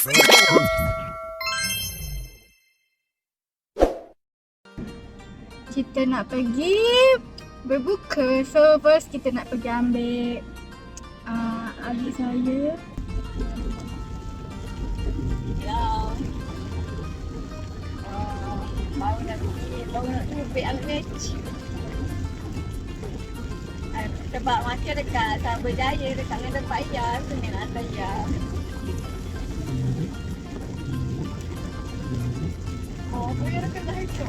Kita nak pergi berbuka. So first kita nak pergi ambil adik saya. Hello. Baru nak ambil match. Sebab macam dekat Sabah Jaya, dekat dengan tempat Ayah, Senin atas Ayah. Oh, boleh dekat dah itu.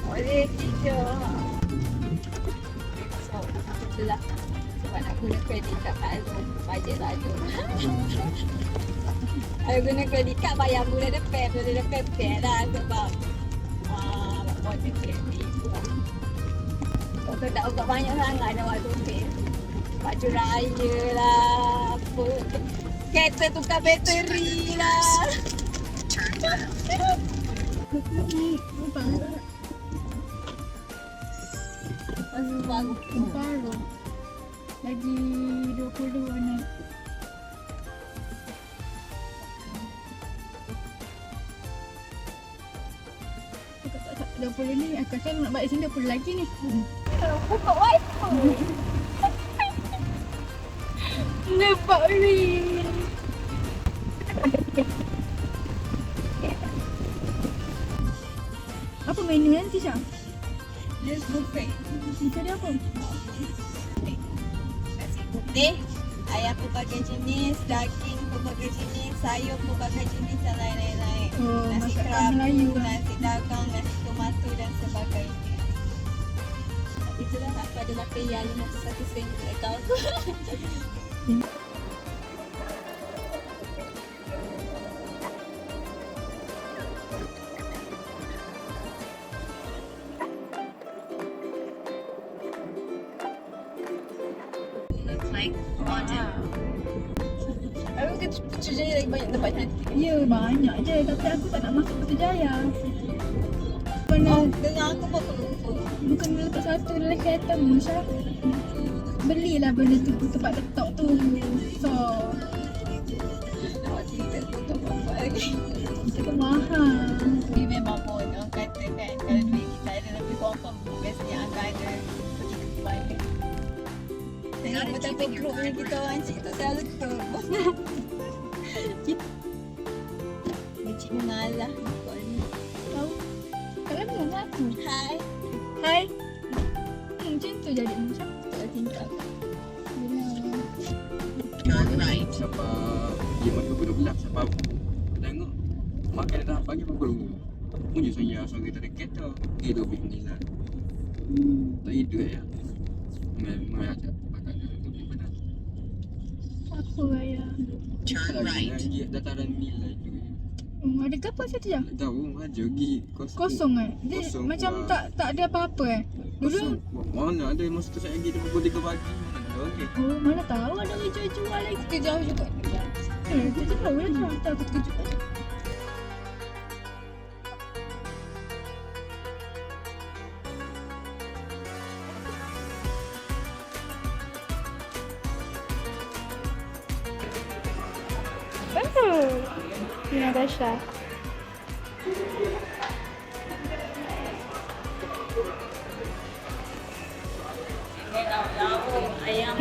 Boleh tidur. So, itulah sebab nak guna kredit kad Pak Azul. Bajet lah Azul. Aku guna kredit kad bayar bulan depan lah sebab model kredit. Kalau tak buka banyak sangat dah waktu pay. Baju raya lah, apa. Kereta tukar bateri lah. Baru lagi 22 naik. Tak 20 ni, aku rasa nak balik sini 20 lagi ni. Buka wifi. Nampak ni. Apa menu nanti Syah? Just buffet. Kita ada apa? Nasi putih, ayam pelbagai jenis, daging pelbagai jenis, sayur pelbagai jenis dan lain-lain. Oh, Nasi masakan kerabu, Melayu. nasi dagang, nasi tomato dan sebagainya. Itulah aku adalah pria 51 sen untuk kau. Aku kata Putrajaya lagi banyak tempat cantik. Ya, banyak je. Tapi aku tak nak masuk Putrajaya. Oh, dengar aku apa lupa. Bukan letak satu dalam kereta mu, Syah. Belilah benda tu tempat letak tu. So, Awak cerita untuk apa lagi. kita tu mahal. Dia memang pun orang kata kan, kalau duit kita ada lebih confirm, biasanya akan ada pergi ke Dubai. Tengok betapa grupnya kita orang cik tak selalu grup. Cik mengalah. Tahu? Kalian belum aku. Hai. Hai. Macam tu jadi macam Tak tinggal. Bila Sampai dia masuk pukul 12 sampai tengok makan dah pagi pukul 2. Punya saya sorry tak ada kereta. Dia lebih nilai. Tak hidup ya. Memang aja pakai lebih benar. apa raya? Turn right. Dia dataran nilai tu. Ada kapal situ je? Tak tahu aja pergi kosong. Kosong eh? Dia Kosong, macam wah. tak ada apa-apa eh? Kosong. Dulu Mana ada masa tu saya pergi dia pukul 3 pagi. Mana ada okey. oh mana tahu ada orang jual-jual lagi. Kita jauh juga. Kita tahu lah tu. Tak aku terkejut. Ini ada Syah. Ayam.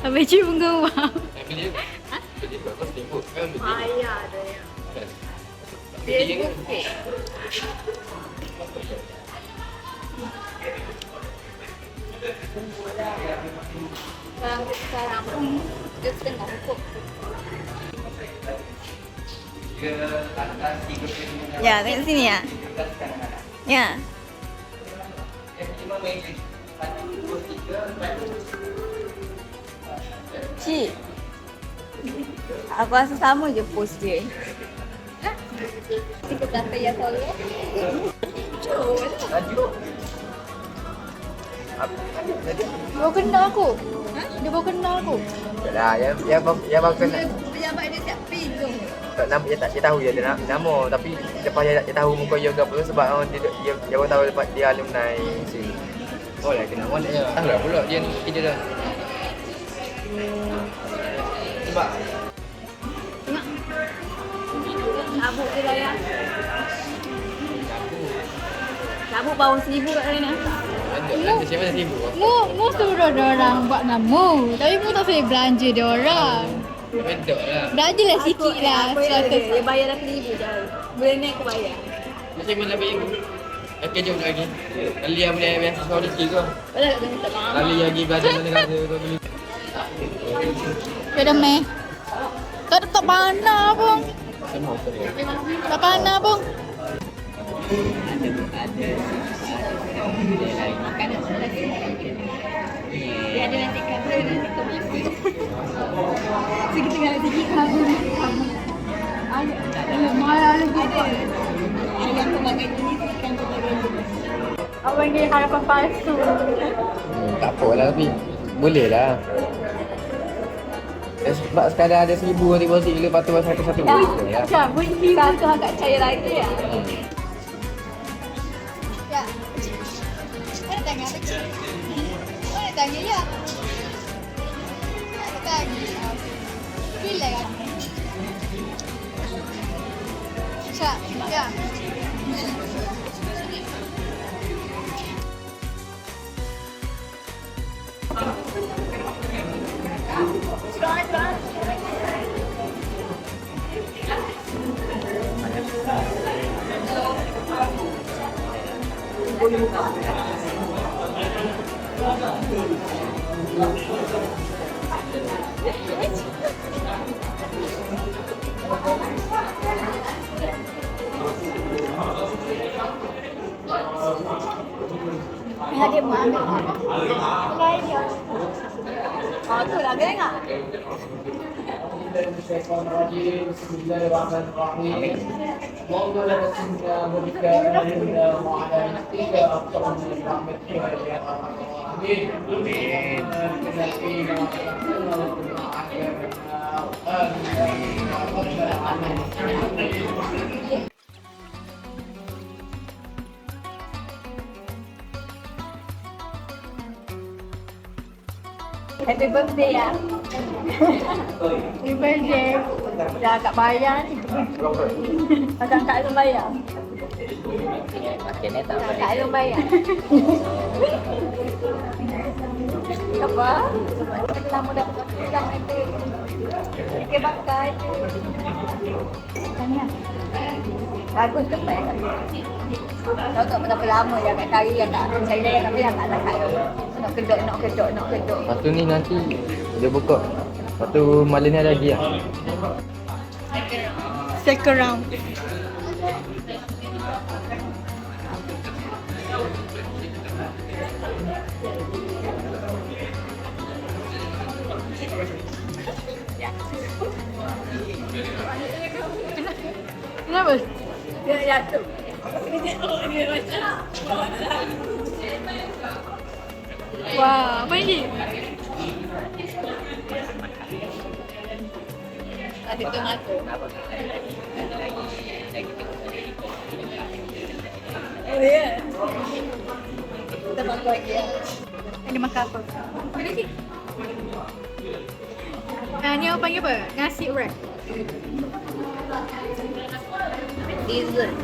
Habis cium bunga wow. Ayah ada ya. Dia buffet. Sekarang pun dia setengah hukum. Ya, tengok sini ya. Ya. Cik, aku rasa sama je post dia. Kita kata ya tolong. Dia baru kenal aku. Dia baru kenal aku. Dah, yang baru kena. Pejabat dia siap pin tu. tak nama dia tahu dia ada nama tapi lepas dia tahu muka dia ke apa sebab dia baru tahu lepas dia alumni sini. Oh lah kena awak dia. Tahu lah pula dia ni kerja dah. Sebab Sabuk je lah ya. Sabuk bawang 1,000 kat sana. Ada siapa dah sibuk. Mu suruh orang buat nama. Tapi mu tak boleh belanja dia orang. Bedok lah. Belanja lah sikit lah. Dia bayar dah 1,000 je. Boleh naik ke bayar. Macam mana bayar tu? Okey jom lagi. Kali yang boleh biasa kau rezeki ke? Boleh tak minta maaf. Kali lagi belajar negara kau beli. Ada meh. Tak pandai pun. Semua serius. Tak pandai pun. Makanan sudah dia ada nasi kabel, nasi tomat. Sikit tinggal nasi kabel. Ada marah lagi. Ada. Ayam pemakan jenis, ikan pemakan jenis. Abang ni harapan palsu. Tak apa lah tapi boleh lah. Sebab sekadar ada 1,000 deposit lepas tu satu-satu boleh lah. Macam bunyi Satu agak cair lagi ya. Ya. Mana tangan kecil? Mana tangan ya? Mana tangan? Bila kan? Cak, ya. Ingat dia mau ambil. Lain dia. Oh tu lah kena enggak? Happy birthday ya. Happy birthday. Dah kat bayar ni. Macam Kak Alun bayar. Makin ni tak Kak Alun bayar. Apa? Lama dah pegang itu. Pakai pakai. Tanya. Bagus tu pak. Tahu tak berapa lama ya kat kari yang tak saya dah tapi yang tak nak nak kedok. Lepas tu ni nanti dia buka. Lepas tu malam ni ada lagi lah. Second round. Kenapa? Dia jatuh. Wah, apa ini? Ada tomato. Oh ya. Kita makan lagi ya. Ini makan apa? Ni apa panggil apa? Nasi wrap. Dessert.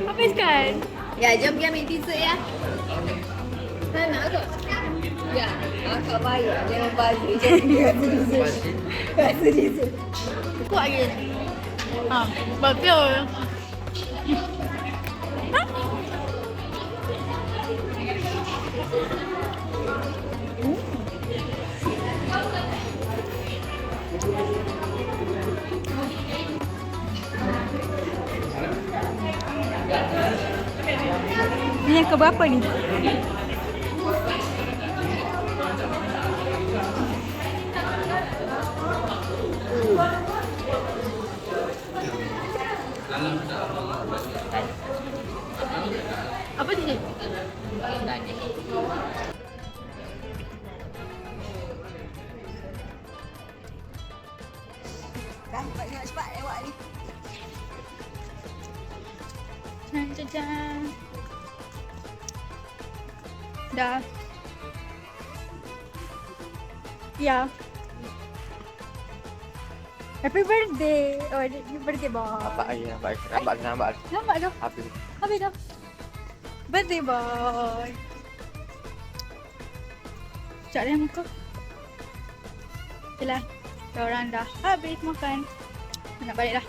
Apa sekarang? Ya, jom pergi ambil dessert ya. Nak ke? Ya, akak bayar. Jangan bagi. Kasih dessert. Kuat lagi. Betul. Ini yang keberapa ni? Apa ni? Jajan. Dah. Ya. Happy birthday. Oh, happy birthday boy. Nampak. Nampak tu? Habis. Habis dah. Birthday boy. Sekejap dia muka. Yelah. Diorang dah habis makan. Nak balik dah.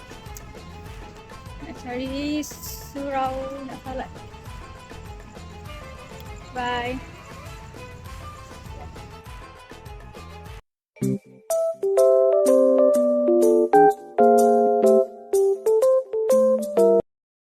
Nak cari surau nak salat. Bye.